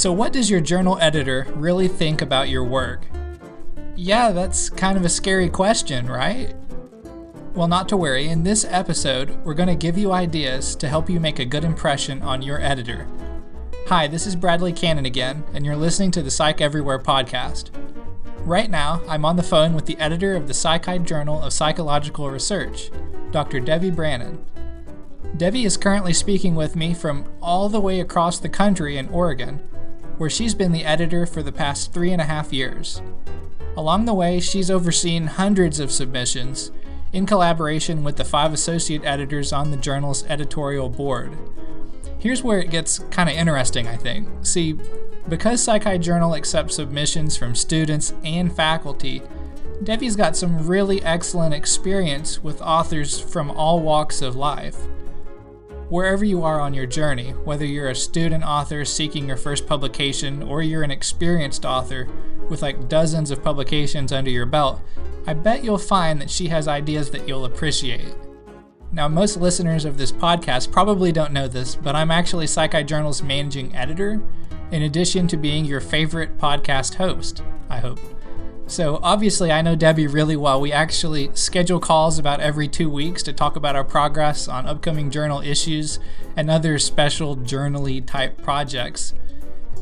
So what does your journal editor really think about your work? Yeah, that's kind of a scary question, right? Well, not to worry. In this episode, we're going to give you ideas to help you make a good impression on your editor. Hi, this is Bradley Cannon again, and you're listening to the Psych Everywhere podcast. Right now, I'm on the phone with the editor of the Psi Chi Journal of Psychological Research, Dr. Debi Brannan. Debi is currently speaking with me from all the way across the country in Oregon, where she's been the editor for the past 3.5 years. Along the way, she's overseen hundreds of submissions in collaboration with the 5 associate editors on the journal's editorial board. Here's where it gets kind of interesting, I think. See, because Psi Chi Journal accepts submissions from students and faculty, Debi's got some really excellent experience with authors from all walks of life. Wherever you are on your journey, whether you're a student author seeking your first publication or you're an experienced author with like dozens of publications under your belt, I bet you'll find that she has ideas that you'll appreciate. Now, most listeners of this podcast probably don't know this, but I'm actually Psi Chi Journal's managing editor, in addition to being your favorite podcast host, I hope. So obviously I know Debi really well. We actually schedule calls about every 2 weeks to talk about our progress on upcoming journal issues and other special journal-y type projects.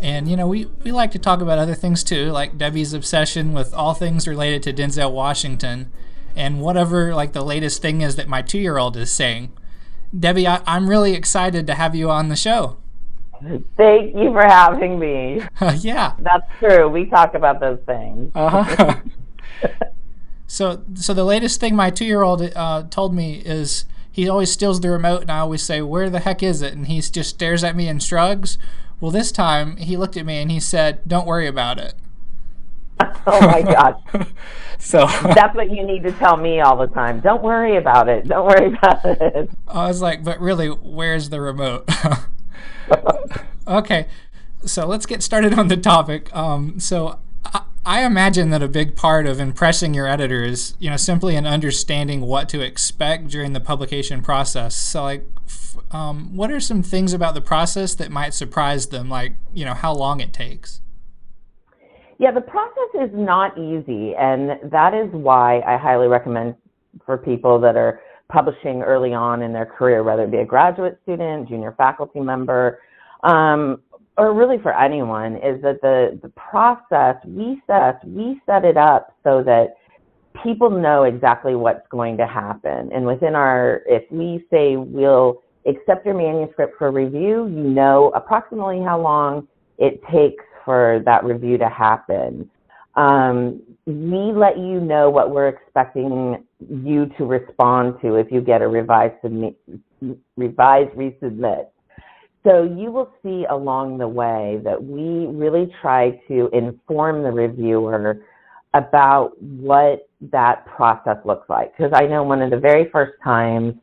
And we like to talk about other things too, like Debi's obsession with all things related to Denzel Washington and whatever like the latest thing is that my 2-year-old is saying. Debi, I'm really excited to have you on the show. Thank you for having me. Yeah. That's true. We talk about those things. Uh-huh. So the latest thing my 2-year-old told me is he always steals the remote, and I always say, "Where the heck is it?" And he just stares at me and shrugs. Well, this time he looked at me and he said, "Don't worry about it." Oh my gosh. So that's what you need to tell me all the time. Don't worry about it. Don't worry about it. I was like, but really, where's the remote? Okay, so let's get started on the topic. So I imagine that a big part of impressing your editor is, simply in understanding what to expect during the publication process. So, what are some things about the process that might surprise them, like, how long it takes? Yeah, the process is not easy, and that is why I highly recommend for people that are publishing early on in their career, whether it be a graduate student, junior faculty member, or really for anyone, is that the process, we set it up so that people know exactly what's going to happen. And if we say we'll accept your manuscript for review, you know approximately how long it takes for that review to happen. We let you know what we're expecting you to respond to if you get a revised resubmit. So you will see along the way that we really try to inform the reviewer about what that process looks like. Because I know one of the very first times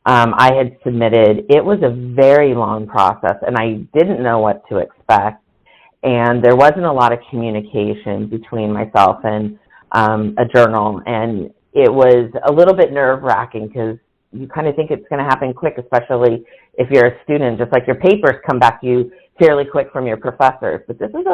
I had submitted, it was a very long process, and I didn't know what to expect. And there wasn't a lot of communication between myself and a journal, and it was a little bit nerve-wracking because you kind of think it's going to happen quick, especially if you're a student, just like your papers come back to you fairly quick from your professors. But this is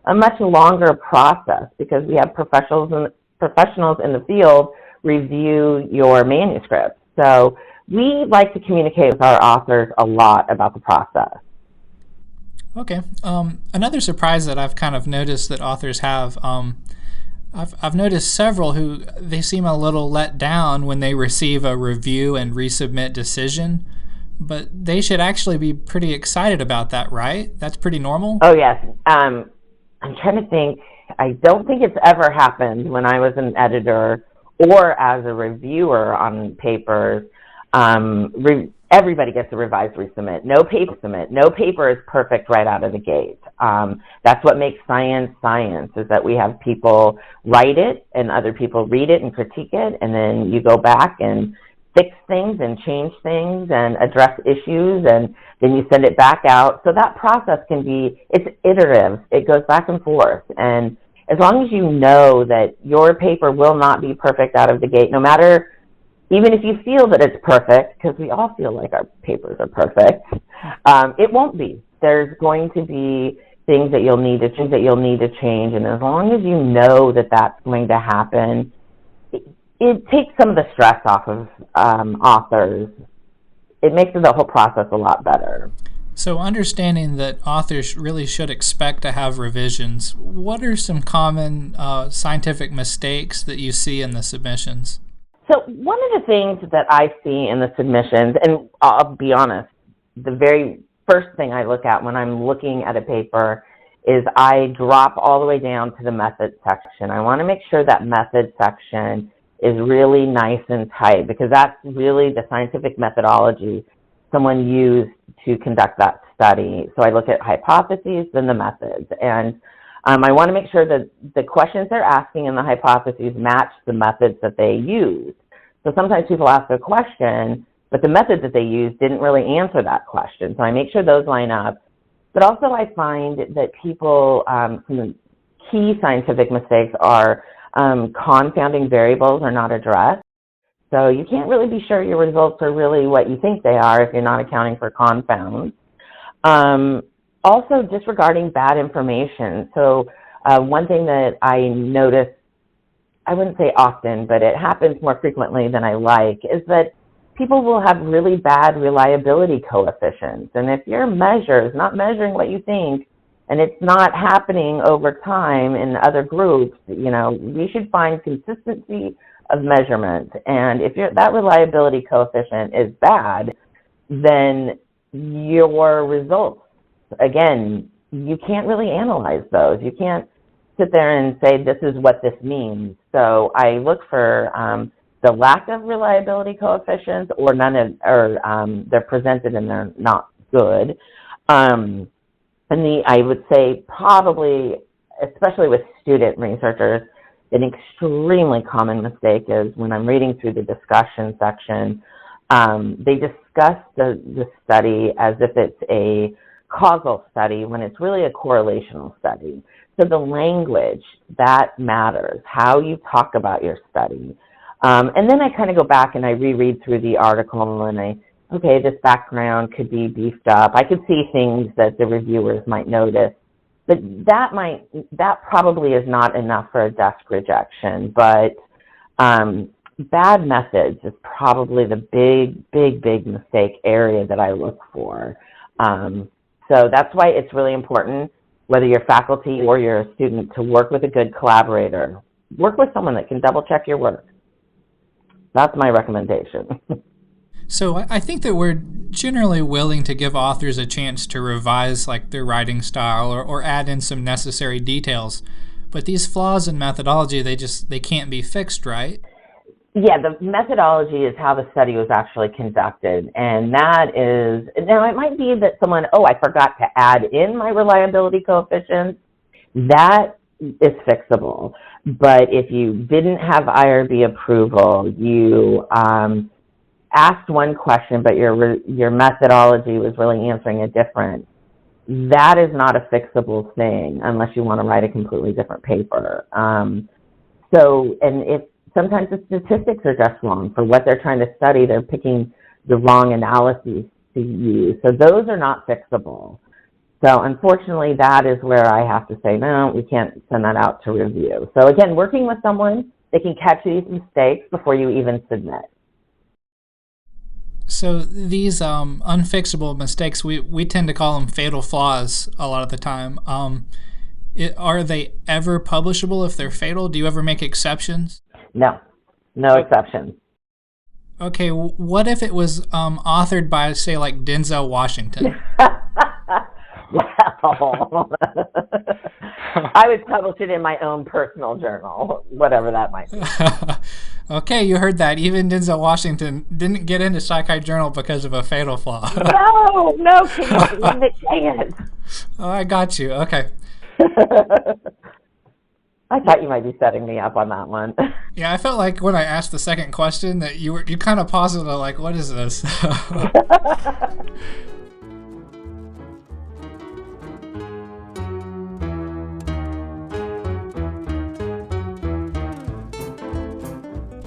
a much longer process because we have professionals in the field review your manuscript. So we like to communicate with our authors a lot about the process. Okay. Another surprise that I've kind of noticed that authors have, I've noticed several who they seem a little let down when they receive a review and resubmit decision, but they should actually be pretty excited about that, right? That's pretty normal? Oh, yes. I'm trying to think. I don't think it's ever happened when I was an editor or as a reviewer on papers. Everybody gets a revised resubmit. No paper is perfect right out of the gate. That's what makes science, is that we have people write it and other people read it and critique it, and then you go back and fix things and change things and address issues, and then you send it back out. So that process it's iterative. It goes back and forth. And as long as you know that your paper will not be perfect out of the gate, no matter even if you feel that it's perfect, because we all feel like our papers are perfect, it won't be. There's going to be things that you'll need to change. And as long as you know that that's going to happen, it takes some of the stress off of authors. It makes the whole process a lot better. So understanding that authors really should expect to have revisions, what are some common scientific mistakes that you see in the submissions? So one of the things that I see in the submissions, and I'll be honest, the very first thing I look at when I'm looking at a paper is I drop all the way down to the method section. I want to make sure that method section is really nice and tight, because that's really the scientific methodology someone used to conduct that study. So I look at hypotheses, then the methods. And I want to make sure that the questions they're asking in the hypotheses match the methods that they use. So sometimes people ask a question, but the method that they used didn't really answer that question. So I make sure those line up. But also I find that people, some key scientific mistakes are confounding variables are not addressed. So you can't really be sure your results are really what you think they are if you're not accounting for confounds. Also, disregarding bad information. So one thing that I notice, I wouldn't say often, but it happens more frequently than I like, is that people will have really bad reliability coefficients. And if your measure is not measuring what you think, and it's not happening over time in other groups, we should find consistency of measurement. And if that reliability coefficient is bad, then your results, again, you can't really analyze those. You can't sit there and say, this is what this means. So I look for the lack of reliability coefficients, or none of, or they're presented and they're not good. And I would say probably, especially with student researchers, an extremely common mistake is when I'm reading through the discussion section, they discuss the study as if it's a causal study when it's really a correlational study. So the language, that matters, how you talk about your study. And then I kind of go back and I reread through the article and okay, this background could be beefed up. I could see things that the reviewers might notice. But that probably is not enough for a desk rejection. But bad methods is probably the big mistake area that I look for. So that's why it's really important, whether you're faculty or you're a student, to work with a good collaborator. Work with someone that can double check your work. That's my recommendation. So I think that we're generally willing to give authors a chance to revise their writing style or add in some necessary details. But these flaws in methodology, they can't be fixed, right? Yeah, the methodology is how the study was actually conducted. And that is, now it might be that someone, I forgot to add in my reliability coefficients. That is fixable. But if you didn't have IRB approval, you asked one question, but your methodology was really answering a different, that is not a fixable thing unless you want to write a completely different paper. And if sometimes the statistics are just wrong for what they're trying to study, they're picking the wrong analyses to use. So those are not fixable. So unfortunately, that is where I have to say, no, we can't send that out to review. So again, working with someone, they can catch these mistakes before you even submit. So these unfixable mistakes, we tend to call them fatal flaws a lot of the time. Are they ever publishable if they're fatal? Do you ever make exceptions? No exceptions. Okay, what if it was authored by, say, Denzel Washington? Well, I would publish it in my own personal journal, whatever that might be. Okay, you heard that. Even Denzel Washington didn't get into Psi Chi Journal because of a fatal flaw. No, dang it. Oh, I got you. Okay. I thought you might be setting me up on that one. Yeah, I felt like when I asked the second question that you kind of paused it, what is this?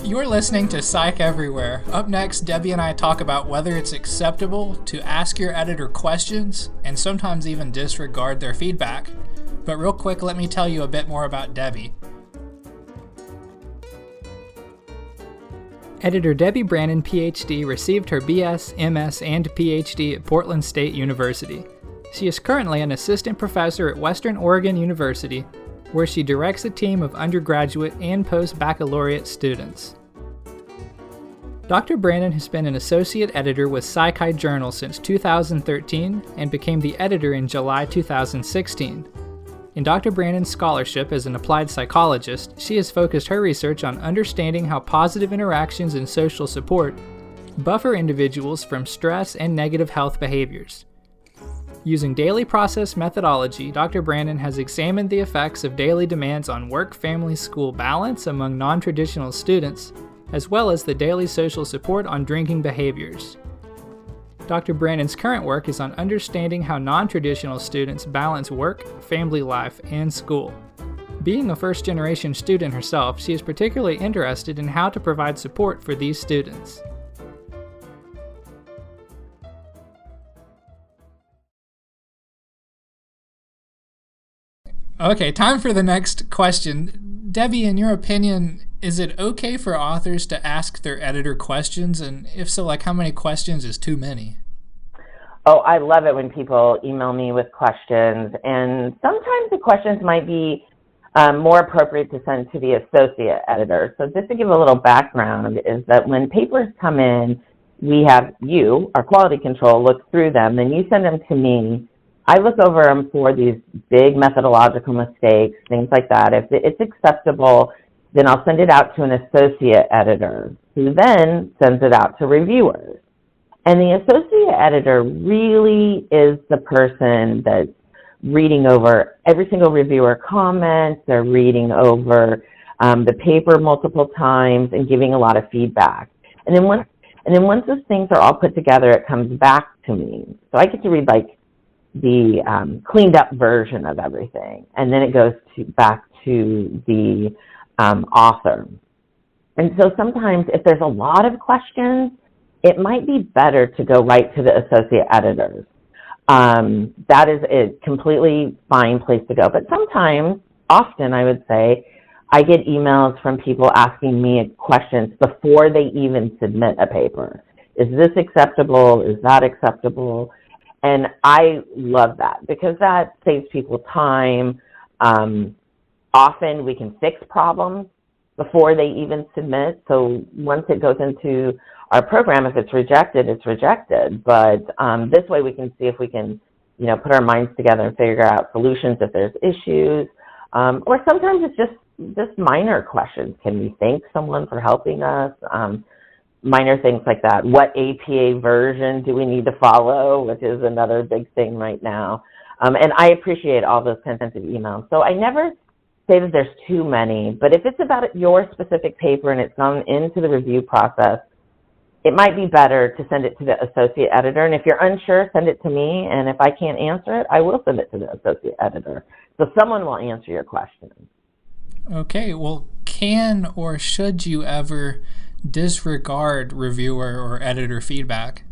You're listening to Psych Everywhere. Up next, Debbie and I talk about whether it's acceptable to ask your editor questions and sometimes even disregard their feedback. But real quick, let me tell you a bit more about Debbie. Editor Debi Brannan, PhD, received her BS, MS, and PhD at Portland State University. She is currently an assistant professor at Western Oregon University, where she directs a team of undergraduate and post-baccalaureate students. Dr. Brannan has been an associate editor with Psi Chi Journal since 2013 and became the editor in July 2016. In Dr. Brannan's scholarship as an applied psychologist, she has focused her research on understanding how positive interactions and social support buffer individuals from stress and negative health behaviors. Using daily process methodology, Dr. Brannan has examined the effects of daily demands on work-family-school balance among non-traditional students, as well as the daily social support on drinking behaviors. Dr. Brannan's current work is on understanding how non-traditional students balance work, family life, and school. Being a first-generation student herself, she is particularly interested in how to provide support for these students. Okay, time for the next question. Debbie, in your opinion, is it okay for authors to ask their editor questions? And if so, how many questions is too many? Oh, I love it when people email me with questions. And sometimes the questions might be more appropriate to send to the associate editor. So just to give a little background is that when papers come in, we have you, our quality control, look through them. Then you send them to me. I look over them for these big methodological mistakes, things like that. If it's acceptable, then I'll send it out to an associate editor who then sends it out to reviewers. And the associate editor really is the person that's reading over every single reviewer comment. They're reading over the paper multiple times and giving a lot of feedback. And then once those things are all put together, it comes back to me. So I get to read the cleaned up version of everything, and then it goes back to the author. And so sometimes if there's a lot of questions, it might be better to go right to the associate editors. That is a completely fine place to go. But sometimes, often I would say, I get emails from people asking me questions before they even submit a paper. Is this acceptable? Is that acceptable? And I love that because that saves people time. Often we can fix problems before they even submit. So once it goes into our program, if it's rejected, it's rejected. But this way we can see if we can, put our minds together and figure out solutions if there's issues. Or sometimes it's just minor questions. Can we thank someone for helping us? Minor things like that. What APA version do we need to follow, which is another big thing right now. And I appreciate all those kinds of emails. So I never say that there's too many, but if it's about your specific paper and it's gone into the review process, it might be better to send it to the associate editor. And if you're unsure, send it to me. And if I can't answer it, I will send it to the associate editor. So someone will answer your question. Okay, well, can or should you ever disregard reviewer or editor feedback?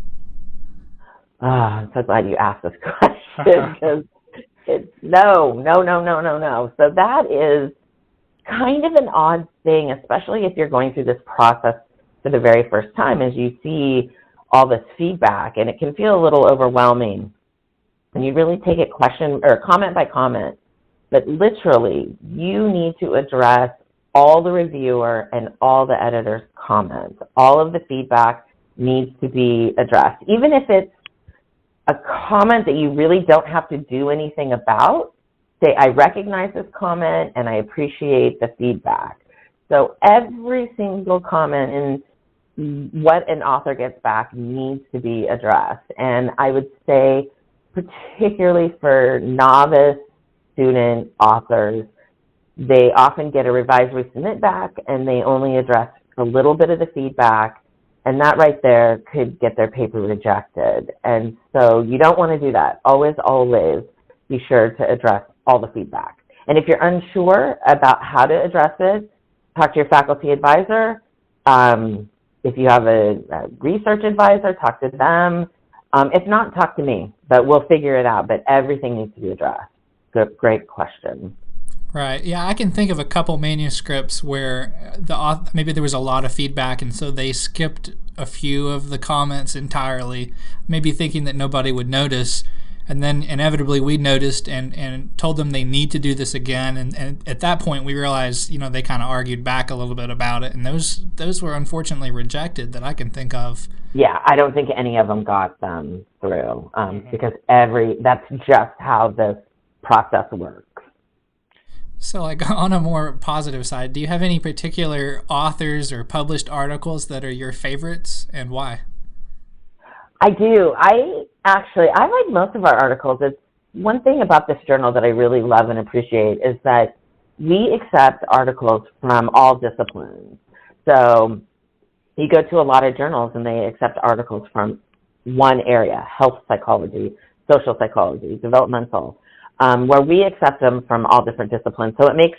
I'm so glad you asked this question because it's no. So that is kind of an odd thing, especially if you're going through this process for the very first time, as you see all this feedback, and it can feel a little overwhelming. And you really take it question or comment by comment, but literally you need to address all the reviewer and all the editor's comments. All of the feedback needs to be addressed. Even if it's a comment that you really don't have to do anything about, say, I recognize this comment and I appreciate the feedback. So every single comment in what an author gets back needs to be addressed. And I would say, particularly for novice student authors, they often get a revised resubmit back and they only address a little bit of the feedback, and that right there could get their paper rejected. And so you don't want to do that. Always be sure to address all the feedback. And if you're unsure about how to address it, talk to your faculty advisor, If you have a research advisor, talk to them. If not, talk to me, but we'll figure it out. But everything needs to be addressed. Good, great question. Right. Yeah, I can think of a couple manuscripts where maybe there was a lot of feedback, and so they skipped a few of the comments entirely, maybe thinking that nobody would notice. And then inevitably we noticed and told them they need to do this again. And at that point we realized, they kind of argued back a little bit about it. And those were unfortunately rejected that I can think of. Yeah, I don't think any of them got them through because that's just how this process works. So like on a more positive side, do you have any particular authors or published articles that are your favorites and why? I do. I like most of our articles. It's one thing about this journal that I really love and appreciate is that we accept articles from all disciplines. So you go to a lot of journals and they accept articles from one area, health psychology, social psychology, developmental, where we accept them from all different disciplines. So it makes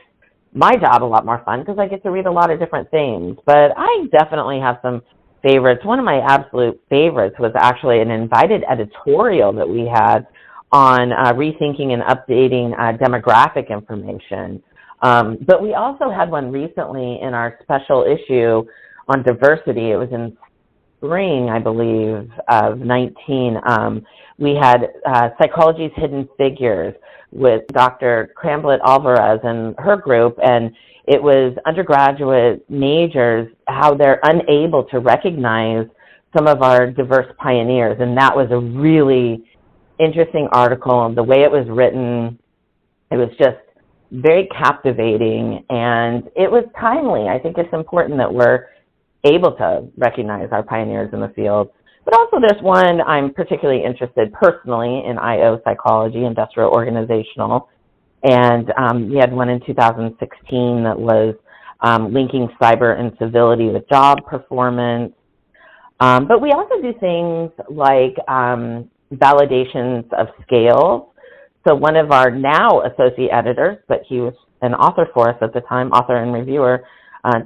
my job a lot more fun because I get to read a lot of different things. But I definitely have some favorites. One of my absolute favorites was actually an invited editorial that we had on rethinking and updating demographic information. But we also had one recently in our special issue on diversity. It was in spring, I believe, of 19. We had Psychology's Hidden Figures with Dr. Cramblett Alvarez and her group, and it was undergraduate majors, how they're unable to recognize some of our diverse pioneers. And that was a really interesting article. The way it was written, it was just very captivating, and it was timely. I think it's important that we're able to recognize our pioneers in the field. But also there's one I'm particularly interested personally in IO psychology, industrial organizational. And we had one in 2016 that was linking cyber and civility with job performance. But we also do things like validations of scales. So one of our now associate editors, but he was an author for us at the time, author and reviewer,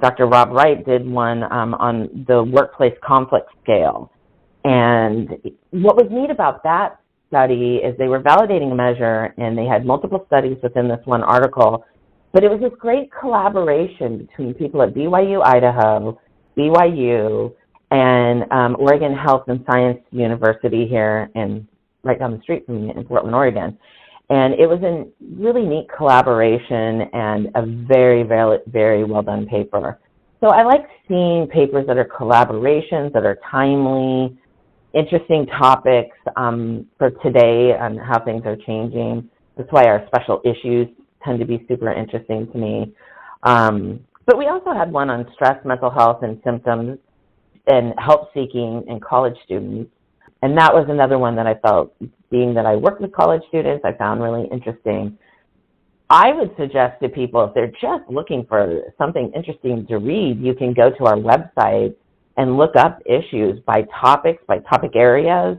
Dr. Rob Wright did one on the workplace conflict scale. And what was neat about that study is they were validating a measure, and they had multiple studies within this one article, but it was this great collaboration between people at BYU Idaho, BYU, and Oregon Health and Science University here right down the street from me in Portland, Oregon. And it was a really neat collaboration and a very, very, very well done paper. So I like seeing papers that are collaborations, that are timely, interesting topics for today and how things are changing. That's why our special issues tend to be super interesting to me. But we also had one on stress, mental health, and symptoms and help seeking in college students. And that was another one that I felt, being that I work with college students, I found really interesting. I would suggest to people, if they're just looking for something interesting to read, you can go to our website and look up issues by topics, by topic areas.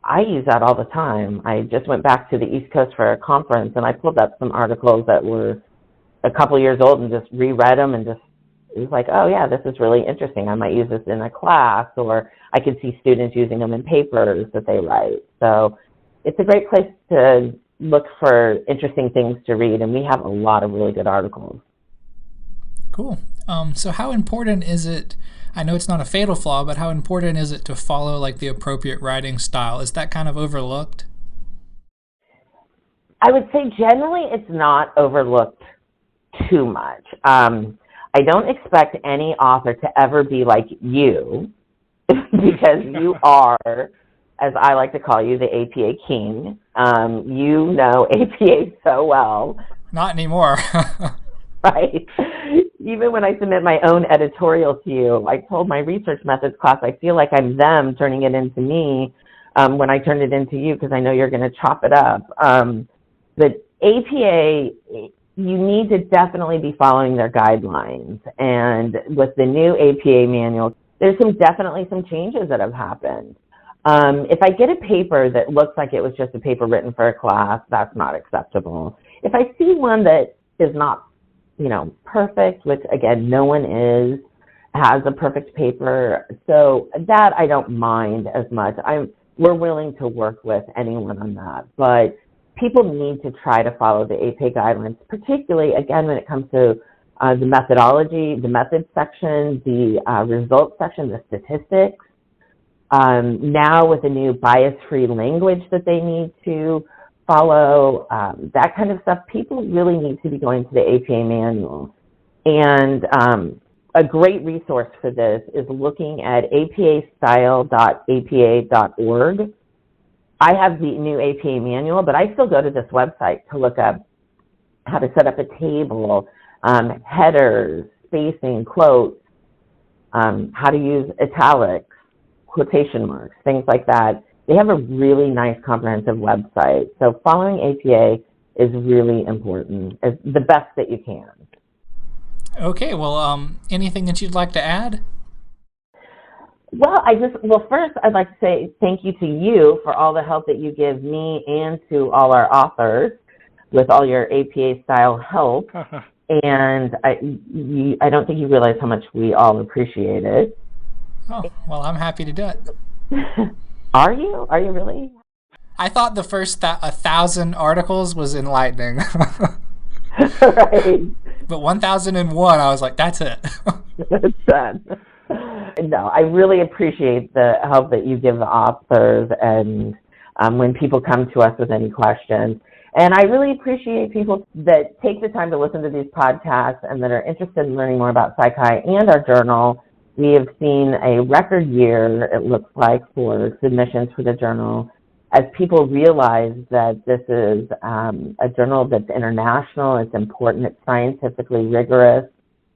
I use that all the time. I just went back to the East Coast for a conference, and I pulled up some articles that were a couple years old and just reread them, and just, it was like, oh yeah, this is really interesting. I might use this in a class, or I could see students using them in papers that they write. So it's a great place to look for interesting things to read, and we have a lot of really good articles. Cool. So how important is it, I know it's not a fatal flaw, but how important is it to follow like the appropriate writing style? Is that kind of overlooked? I would say generally it's not overlooked too much. I don't expect any author to ever be like you, because you are, as I like to call you, the APA king. You know APA so well. Not anymore. Right? Even when I submit my own editorial to you, I told my research methods class, I feel like I'm them turning it into me when I turn it into you, because I know you're going to chop it up. But APA, you need to definitely be following their guidelines. And with the new APA manual, there's definitely some changes that have happened. If I get a paper that looks like it was just a paper written for a class, that's not acceptable. If I see one that is not, perfect, which again, no one is, has a perfect paper. So that I don't mind as much. We're willing to work with anyone on that. But people need to try to follow the APA guidelines, particularly, again, when it comes to the methodology, the methods section, the results section, the statistics. Now with the new bias-free language that they need to follow, that kind of stuff, people really need to be going to the APA manual. And a great resource for this is looking at apastyle.apa.org. I have the new APA manual, but I still go to this website to look up how to set up a table, headers, spacing, quotes, how to use italics, quotation marks, things like that. They have a really nice comprehensive website. So following APA is really important, is the best that you can. Okay, well, anything that you'd like to add? Well, first I'd like to say thank you to you for all the help that you give me and to all our authors with all your APA style help. And I don't think you realize how much we all appreciate it. Oh, well, I'm happy to do it. Are you? Are you really? I thought the first 1,000 articles was enlightening. Right. But 1,001, I was like, that's it. That's done. No, I really appreciate the help that you give the authors and when people come to us with any questions. And I really appreciate people that take the time to listen to these podcasts and that are interested in learning more about Psi Chi and our journal. We have seen a record year, it looks like, for submissions for the journal, as people realize that this is a journal that's international, it's important, it's scientifically rigorous,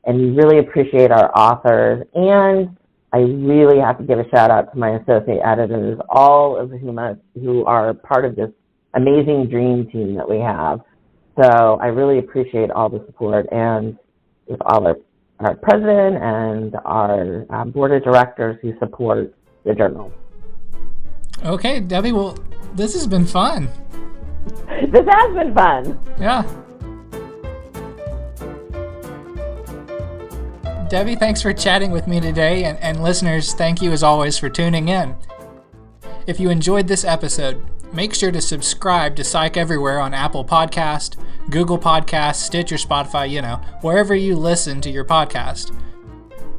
and we really appreciate our authors. And I really have to give a shout out to my associate editors, all of who are part of this amazing dream team that we have. So I really appreciate all the support, and with all our president and our board of directors who support the journal. Okay, Debbie, well, this has been fun. This has been fun. Yeah. Debbie, thanks for chatting with me today, and listeners, thank you as always for tuning in. If you enjoyed this episode, make sure to subscribe to Psych Everywhere on Apple Podcast, Google Podcast, Stitcher, Spotify, wherever you listen to your podcast.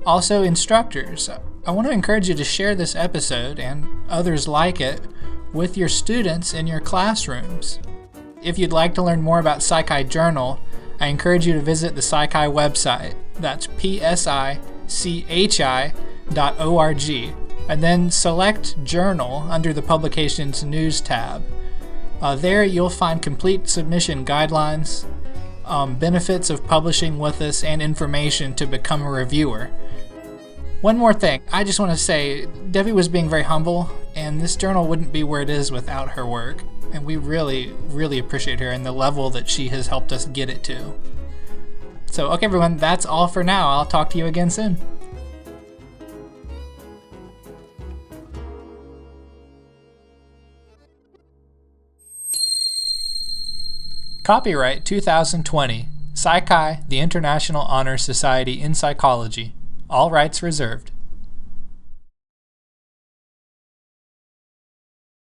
Also, instructors, I want to encourage you to share this episode and others like it with your students in your classrooms. If you'd like to learn more about Psi Chi Journal, I encourage you to visit the Psi Chi website. That's psichi.org, and then select Journal under the Publications News tab. There you'll find complete submission guidelines, benefits of publishing with us, and information to become a reviewer. One more thing, I just want to say, Debbie was being very humble, and this journal wouldn't be where it is without her work. And we really, really appreciate her and the level that she has helped us get it to. So, okay, everyone, that's all for now. I'll talk to you again soon. Copyright 2020, Psi Chi, the International Honor Society in Psychology. All rights reserved.